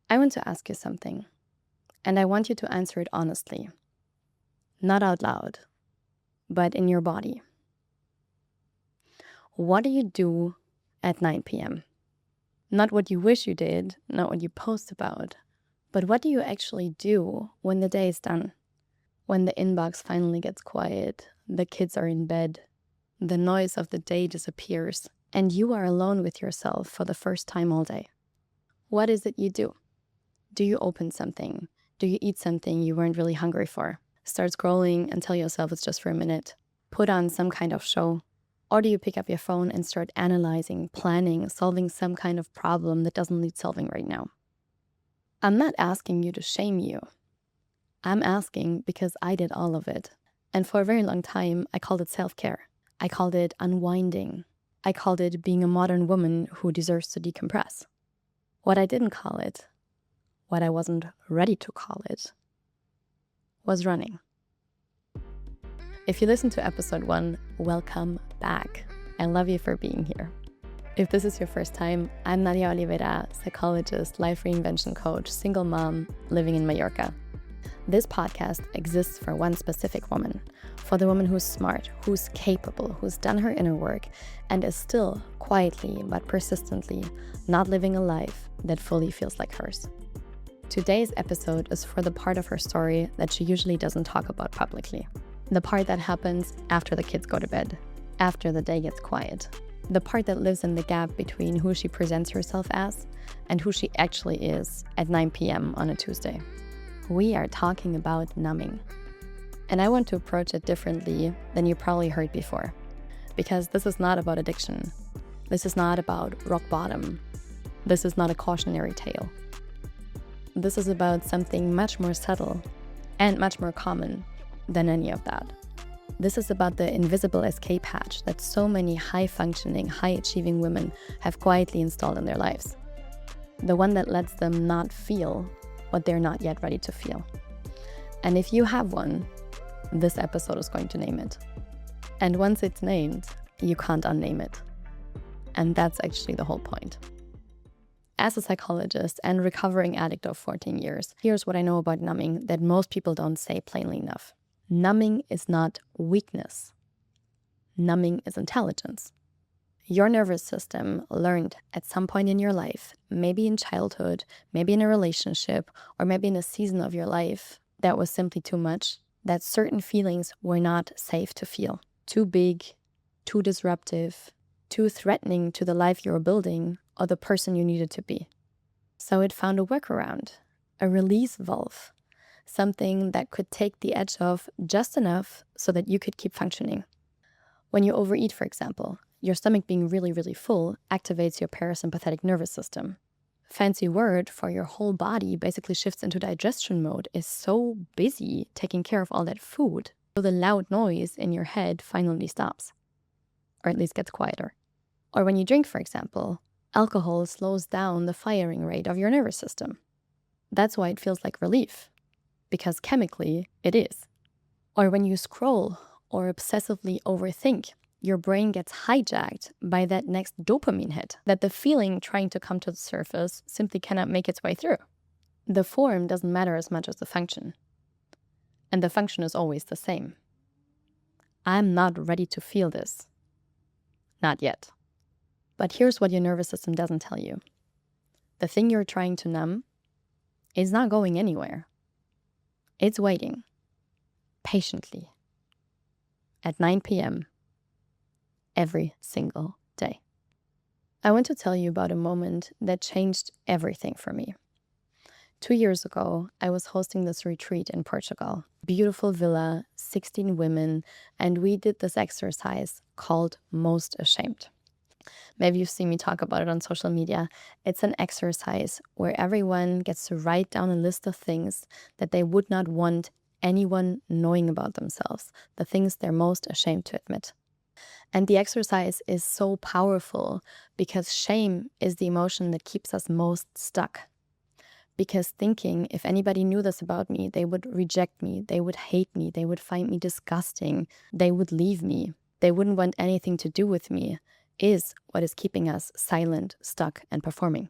I want to ask you something, and I want you to answer it honestly. Not out loud, but in your body. What do you do at 9 p.m.? Not what you wish you did, not what you post about, but what do you actually do when the day is done? When the inbox finally gets quiet, the kids are in bed, the noise of the day disappears, and you are alone with yourself for the first time all day. What is it you do? Do you open something? Do you eat something you weren't really hungry for? Start scrolling and tell yourself it's just for a minute? Put on some kind of show? Or do you pick up your phone and start analyzing, planning, solving some kind of problem that doesn't need solving right now? I'm not asking you to shame you. I'm asking because I did all of it. And for a very long time, I called it self-care. I called it unwinding. I called it being a modern woman who deserves to decompress. What I didn't call it, what I wasn't ready to call it, was running. If you listened to episode 1, welcome back. I love you for being here. If this is your first time, I'm Nadia Oliveira, psychologist, life reinvention coach, single mom, living in Mallorca. This podcast exists for one specific woman, for the woman who's smart, who's capable, who's done her inner work, and is still quietly but persistently not living a life that fully feels like hers. Today's episode is for the part of her story that she usually doesn't talk about publicly. The part that happens after the kids go to bed, after the day gets quiet. The part that lives in the gap between who she presents herself as and who she actually is at 9 p.m. on a Tuesday. We are talking about numbing. And I want to approach it differently than you probably heard before. Because this is not about addiction. This is not about rock bottom. This is not a cautionary tale. This is about something much more subtle and much more common than any of that. This is about the invisible escape hatch that so many high-functioning, high-achieving women have quietly installed in their lives. The one that lets them not feel what they're not yet ready to feel. And if you have one, this episode is going to name it. And once it's named, you can't unname it. And that's actually the whole point. As a psychologist and recovering addict of 14 years, here's what I know about numbing that most people don't say plainly enough. Numbing is not weakness. Numbing is intelligence. Your nervous system learned at some point in your life, maybe in childhood, maybe in a relationship, or maybe in a season of your life that was simply too much, that certain feelings were not safe to feel. Too big, too disruptive, too threatening to the life you were building or the person you needed to be. So it found a workaround, a release valve, something that could take the edge off just enough so that you could keep functioning. When you overeat, for example, your stomach being really, really full activates your parasympathetic nervous system. Fancy word for your whole body basically shifts into digestion mode, is so busy taking care of all that food, so the loud noise in your head finally stops, or at least gets quieter. Or when you drink, for example, alcohol slows down the firing rate of your nervous system. That's why it feels like relief, because chemically it is. Or when you scroll or obsessively overthink, your brain gets hijacked by that next dopamine hit that the feeling trying to come to the surface simply cannot make its way through. The form doesn't matter as much as the function. And the function is always the same. I'm not ready to feel this. Not yet. But here's what your nervous system doesn't tell you. The thing you're trying to numb is not going anywhere. It's waiting, patiently, at 9 p.m. every single day. I want to tell you about a moment that changed everything for me. 2 years ago, I was hosting this retreat in Portugal. Beautiful villa, 16 women, and we did this exercise called Most Ashamed. Maybe you've seen me talk about it on social media. It's an exercise where everyone gets to write down a list of things that they would not want anyone knowing about themselves, the things they're most ashamed to admit. And the exercise is so powerful because shame is the emotion that keeps us most stuck. Because thinking if anybody knew this about me, they would reject me, they would hate me, they would find me disgusting, they would leave me, they wouldn't want anything to do with me, is what is keeping us silent, stuck, and performing.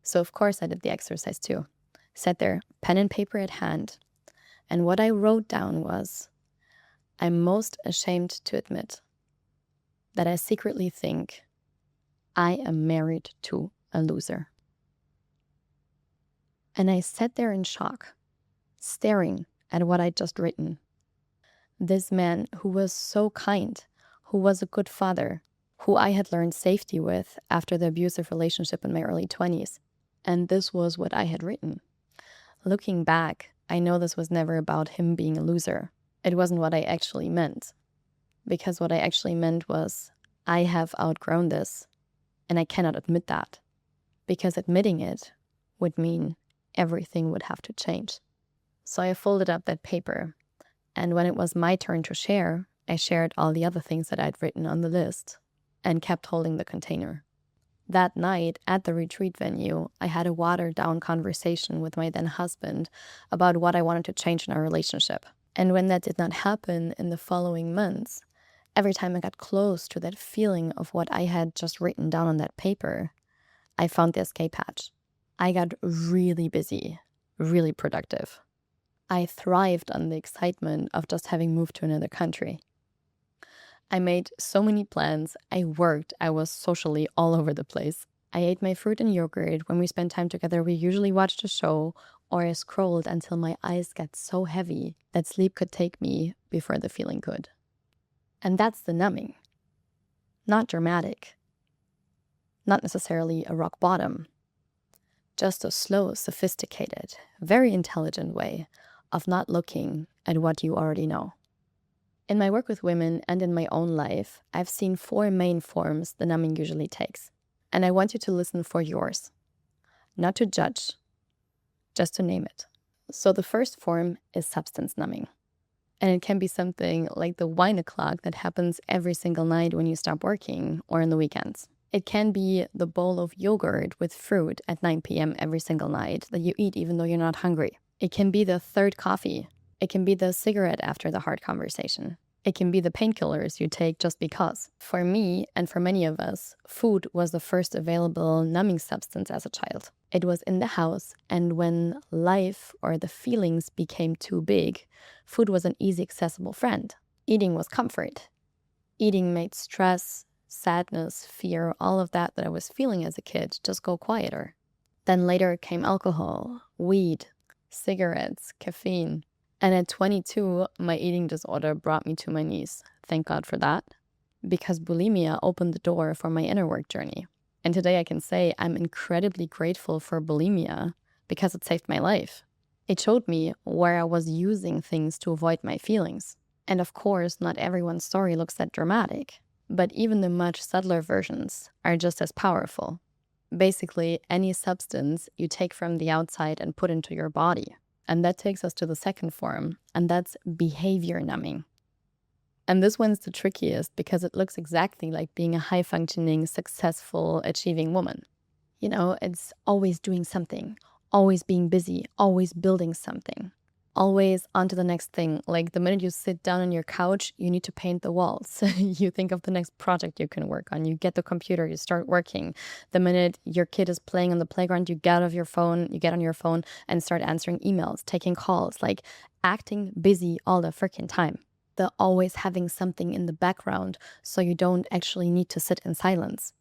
So of course I did the exercise too. Sat there, pen and paper at hand, and what I wrote down was, I'm most ashamed to admit that I secretly think I am married to a loser. And I sat there in shock, staring at what I'd just written. This man who was so kind, who was a good father, who I had learned safety with after the abusive relationship in my early 20s. And this was what I had written. Looking back, I know this was never about him being a loser. It wasn't what I actually meant. Because what I actually meant was, I have outgrown this, and I cannot admit that. Because admitting it would mean everything would have to change. So I folded up that paper, and when it was my turn to share, I shared all the other things that I'd written on the list and kept holding the container. That night at the retreat venue, I had a watered-down conversation with my then husband about what I wanted to change in our relationship. And when that did not happen in the following months, every time I got close to that feeling of what I had just written down on that paper, I found the escape hatch. I got really busy, really productive. I thrived on the excitement of just having moved to another country. I made so many plans, I worked, I was socially all over the place. I ate my fruit and yogurt. When we spent time together, we usually watched a show, or I scrolled until my eyes got so heavy that sleep could take me before the feeling could. And that's the numbing. Not dramatic. Not necessarily a rock bottom. Just a slow, sophisticated, very intelligent way of not looking at what you already know. In my work with women and in my own life, I've seen 4 main forms the numbing usually takes. And I want you to listen for yours. Not to judge, just to name it. So the first form is substance numbing. And it can be something like the wine o'clock that happens every single night when you stop working or on the weekends. It can be the bowl of yogurt with fruit at 9 p.m. every single night that you eat even though you're not hungry. It can be the third coffee. It can be the cigarette after the hard conversation. It can be the painkillers you take just because. For me, and for many of us, food was the first available numbing substance as a child. It was in the house, and when life or the feelings became too big, food was an easy, accessible friend. Eating was comfort. Eating made stress, sadness, fear, all of that I was feeling as a kid just go quieter. Then later came alcohol, weed, cigarettes, caffeine. And at 22, my eating disorder brought me to my knees. Thank God for that. Because bulimia opened the door for my inner work journey. And today I can say I'm incredibly grateful for bulimia because it saved my life. It showed me where I was using things to avoid my feelings. And of course, not everyone's story looks that dramatic. But even the much subtler versions are just as powerful. Basically, any substance you take from the outside and put into your body. And that takes us to the second form, and that's behavior numbing. And this one's the trickiest because it looks exactly like being a high-functioning, successful, achieving woman. You know, it's always doing something, always being busy, always building something, always on to the next thing. Like the minute you sit down on your couch, you need to paint the walls. You think of the next project you can work on. You get the computer, you start working. The minute your kid is playing on the playground, you get on your phone and start answering emails, taking calls, like acting busy all the freaking time. The always having something in the background so you don't actually need to sit in silence.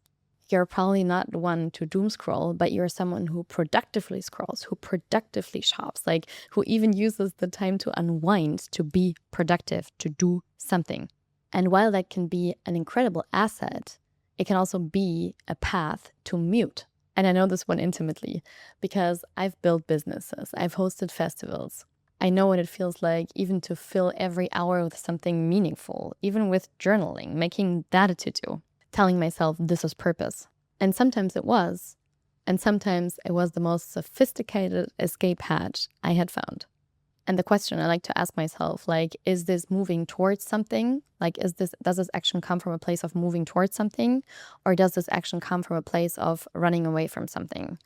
You're probably not the one to doom scroll, but you're someone who productively scrolls, who productively shops, like who even uses the time to unwind, to be productive, to do something. And while that can be an incredible asset, it can also be a path to mute. And I know this one intimately because I've built businesses, I've hosted festivals. I know what it feels like even to fill every hour with something meaningful, even with journaling, making that a to-do. Telling myself this is purpose. And sometimes it was. And sometimes it was the most sophisticated escape hatch I had found. And the question I like to ask myself, like, is this moving towards something? Like, does this action come from a place of moving towards something? Or does this action come from a place of running away from something?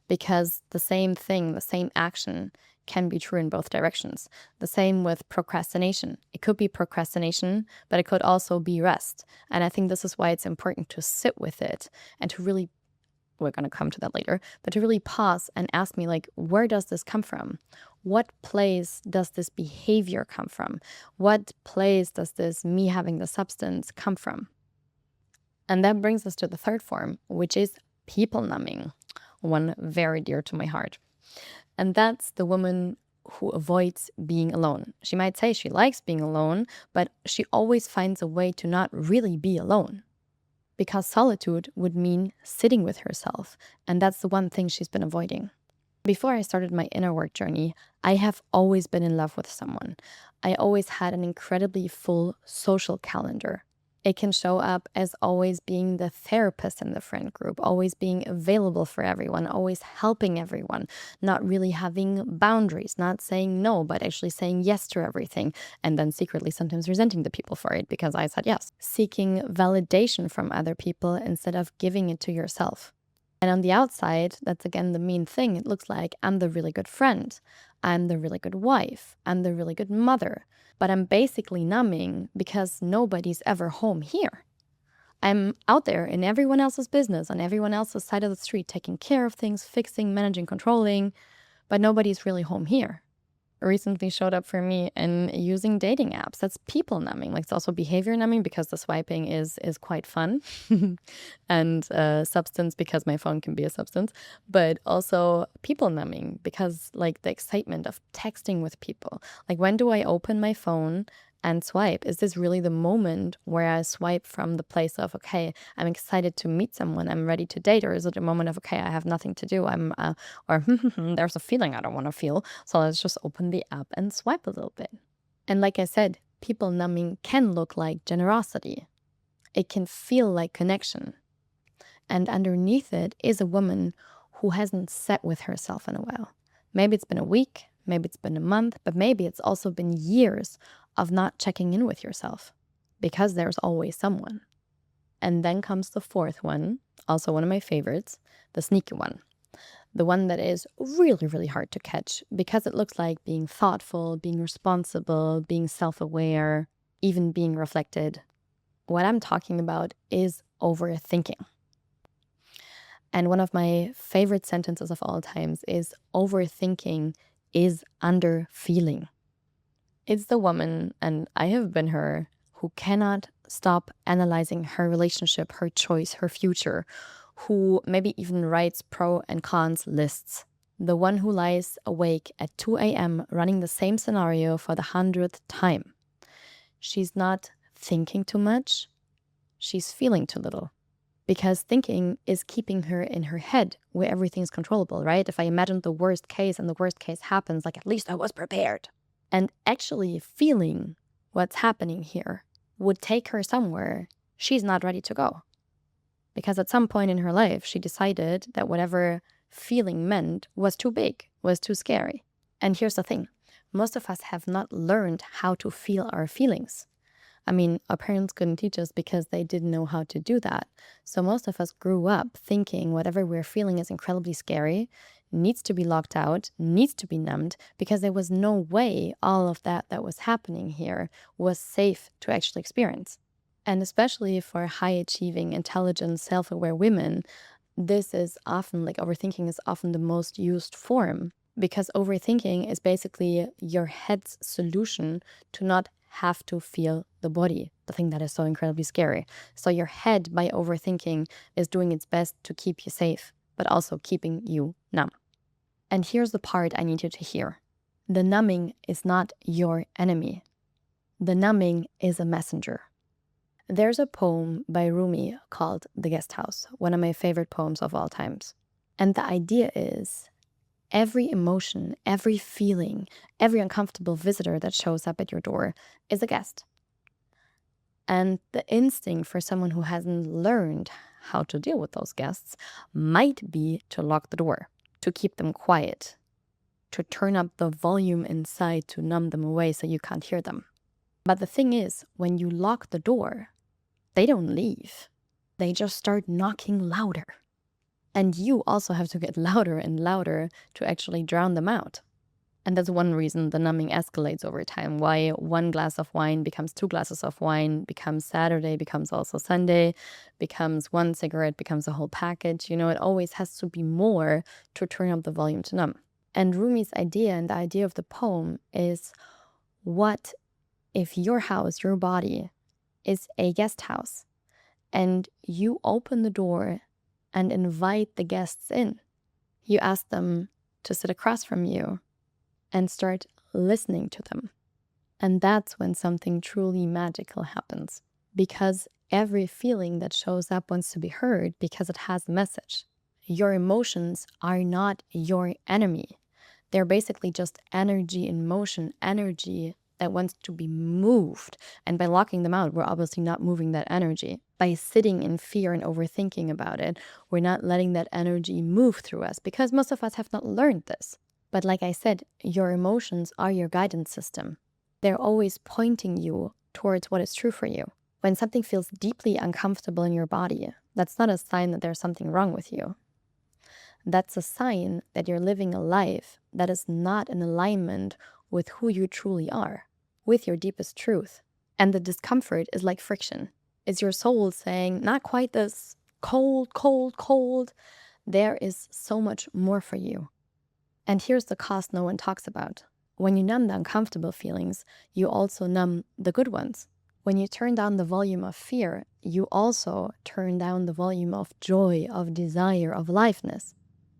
Because the same thing, the same action can be true in both directions. The same with procrastination. It could be procrastination, but it could also be rest. And I think this is why it's important to sit with it and to really we're going to come to that later, but to really pause and ask me, like, where does this come from? What place does this behavior come from? What place does this me having the substance come from? And that brings us to the third form, which is people numbing, one very dear to my heart. And that's the woman who avoids being alone. She might say she likes being alone, but she always finds a way to not really be alone. Because solitude would mean sitting with herself, and that's the one thing she's been avoiding. Before I started my inner work journey, I have always been in love with someone. I always had an incredibly full social calendar. It can show up as always being the therapist in the friend group, always being available for everyone, always helping everyone, not really having boundaries, not saying no, but actually saying yes to everything, and then secretly sometimes resenting the people for it because I said yes. Seeking validation from other people instead of giving it to yourself. And on the outside, that's again the mean thing. It looks like I'm the really good friend. I'm the really good wife. I'm the really good mother. But I'm basically numbing because nobody's ever home here. I'm out there in everyone else's business, on everyone else's side of the street, taking care of things, fixing, managing, controlling, but nobody's really home here. Recently showed up for me in using dating apps. That's people numbing. Like, it's also behavior numbing because the swiping is quite fun and substance because my phone can be a substance, but also people numbing because like the excitement of texting with people. Like, when do I open my phone and swipe? Is this really the moment where I swipe from the place of, okay, I'm excited to meet someone, I'm ready to date? Or is it a moment of, okay, I have nothing to do, or there's a feeling I don't want to feel, so let's just open the app and swipe a little bit. And like I said, people numbing can look like generosity. It can feel like connection. And underneath it is a woman who hasn't sat with herself in a while. Maybe it's been a week, maybe it's been a month, but maybe it's also been years of not checking in with yourself because there's always someone. And then comes the fourth one, also one of my favorites, the sneaky one. The one that is really, really hard to catch because it looks like being thoughtful, being responsible, being self-aware, even being reflected. What I'm talking about is overthinking. And one of my favorite sentences of all times is overthinking is under feeling. It's the woman, and I have been her, who cannot stop analyzing her relationship, her choice, her future, who maybe even writes pro and cons lists. The one who lies awake at 2 a.m. running the same scenario for the 100th time. She's not thinking too much, she's feeling too little. Because thinking is keeping her in her head where everything's controllable, right? If I imagine the worst case and the worst case happens, like, at least I was prepared. And actually feeling what's happening here would take her somewhere she's not ready to go. Because at some point in her life, she decided that whatever feeling meant was too big, was too scary. And here's the thing. Most of us have not learned how to feel our feelings. I mean, our parents couldn't teach us because they didn't know how to do that. So most of us grew up thinking whatever we're feeling is incredibly scary, needs to be locked out, needs to be numbed, because there was no way all of that was happening here was safe to actually experience. And especially for high-achieving, intelligent, self-aware women, this is often, like, overthinking is often the most used form, because overthinking is basically your head's solution to not have to feel the body, the thing that is so incredibly scary. So your head, by overthinking, is doing its best to keep you safe, but also keeping you numb. And here's the part I need you to hear. The numbing is not your enemy. The numbing is a messenger. There's a poem by Rumi called The Guest House, one of my favorite poems of all times. And the idea is every emotion, every feeling, every uncomfortable visitor that shows up at your door is a guest. And the instinct for someone who hasn't learned how to deal with those guests might be to lock the door, to keep them quiet, to turn up the volume inside to numb them away so you can't hear them. But the thing is, when you lock the door, they don't leave. They just start knocking louder. And you also have to get louder and louder to actually drown them out. And that's one reason the numbing escalates over time. Why 1 glass of wine becomes 2 glasses of wine, becomes Saturday, becomes also Sunday, becomes 1 cigarette, becomes a whole package. It always has to be more to turn up the volume to numb. And Rumi's idea and the idea of the poem is, what if your house, your body, is a guest house, and you open the door and invite the guests in? You ask them to sit across from you and start listening to them. And that's when something truly magical happens, because every feeling that shows up wants to be heard because it has a message. Your emotions are not your enemy. They're basically just energy in motion, energy that wants to be moved. And by locking them out, we're obviously not moving that energy. By sitting in fear and overthinking about it, we're not letting that energy move through us, because most of us have not learned this. But like I said, your emotions are your guidance system. They're always pointing you towards what is true for you. When something feels deeply uncomfortable in your body, that's not a sign that there's something wrong with you. That's a sign that you're living a life that is not in alignment with who you truly are, with your deepest truth. And the discomfort is like friction. It's your soul saying, not quite this, cold, cold, cold. There is so much more for you. And here's the cost no one talks about. When you numb the uncomfortable feelings, you also numb the good ones. When you turn down the volume of fear, you also turn down the volume of joy, of desire, of aliveness.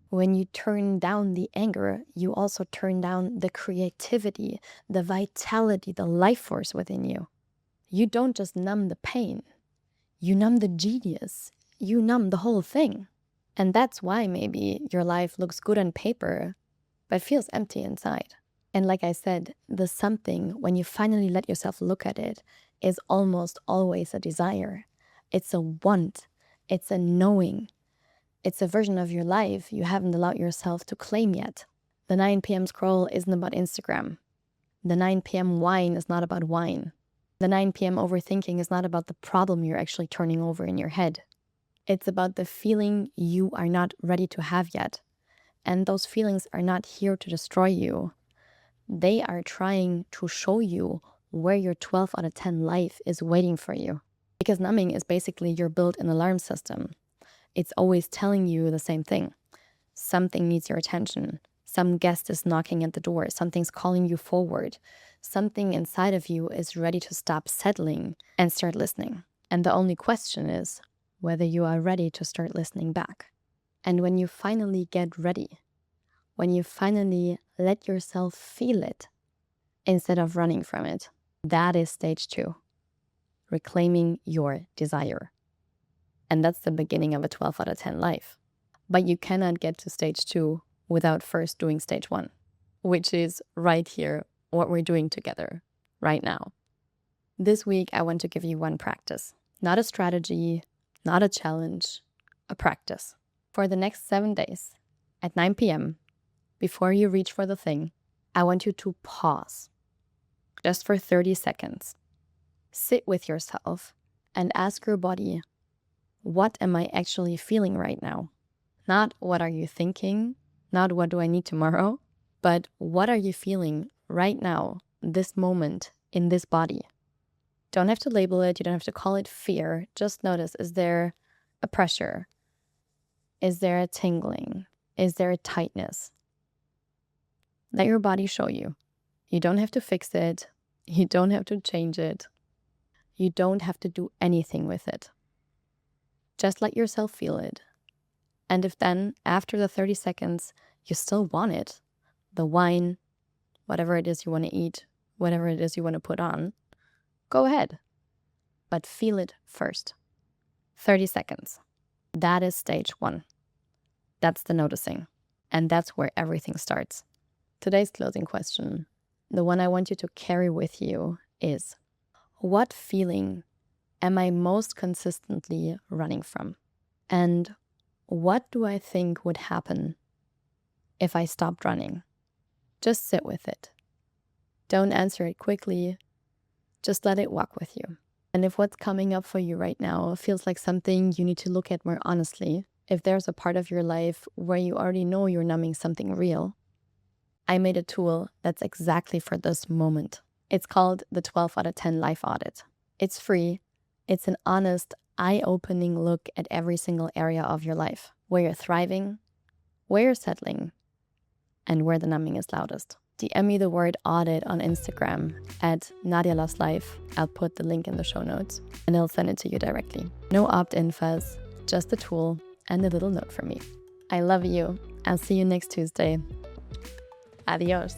When you turn down the anger, you also turn down the creativity, the vitality, the life force within you. You don't just numb the pain. You numb the genius. You numb the whole thing. And that's why maybe your life looks good on paper, but feels empty inside. And like I said, the something, when you finally let yourself look at it, is almost always a desire. It's a want. It's a knowing. It's a version of your life you haven't allowed yourself to claim yet. The 9 p.m. scroll isn't about Instagram. The 9 p.m. wine is not about wine. The 9 p.m. overthinking is not about the problem you're actually turning over in your head. It's about the feeling you are not ready to have yet. And those feelings are not here to destroy you. They are trying to show you where your 12 out of 10 life is waiting for you. Because numbing is basically your built-in alarm system. It's always telling you the same thing. Something needs your attention. Some guest is knocking at the door. Something's calling you forward. Something inside of you is ready to stop settling and start listening. And the only question is whether you are ready to start listening back. And when you finally get ready, when you finally let yourself feel it instead of running from it, that is stage 2, reclaiming your desire. And that's the beginning of a 12 out of 10 life. But you cannot get to stage 2 without first doing stage 1, which is right here, what we're doing together right now. This week, I want to give you one practice, not a strategy, not a challenge, a practice. For the next 7 days at 9 p.m., before you reach for the thing, I want you to pause just for 30 seconds. Sit with yourself and ask your body, what am I actually feeling right now? Not what are you thinking, not what do I need tomorrow, but what are you feeling right now, this moment, in this body? Don't have to label it, you don't have to call it fear. Just notice, is there a pressure? Is there a tingling? Is there a tightness? Let your body show you. You don't have to fix it. You don't have to change it. You don't have to do anything with it. Just let yourself feel it. And if then, after the 30 seconds, you still want it, the wine, whatever it is you want to eat, whatever it is you want to put on, go ahead. But feel it first. 30 seconds. That is stage 1. That's the noticing. And that's where everything starts. Today's closing question, the one I want you to carry with you, is, what feeling am I most consistently running from? And what do I think would happen if I stopped running? Just sit with it. Don't answer it quickly. Just let it walk with you. And if what's coming up for you right now feels like something you need to look at more honestly, if there's a part of your life where you already know you're numbing something real, I made a tool that's exactly for this moment. It's called the 12 out of 10 Life Audit. It's free. It's an honest, eye-opening look at every single area of your life, where you're thriving, where you're settling, and where the numbing is loudest. DM me the word audit on Instagram at Nadia Loves Life. I'll put the link in the show notes and I'll send it to you directly. No opt-in fuzz, just a tool and a little note from me. I love you. I'll see you next Tuesday. Adios.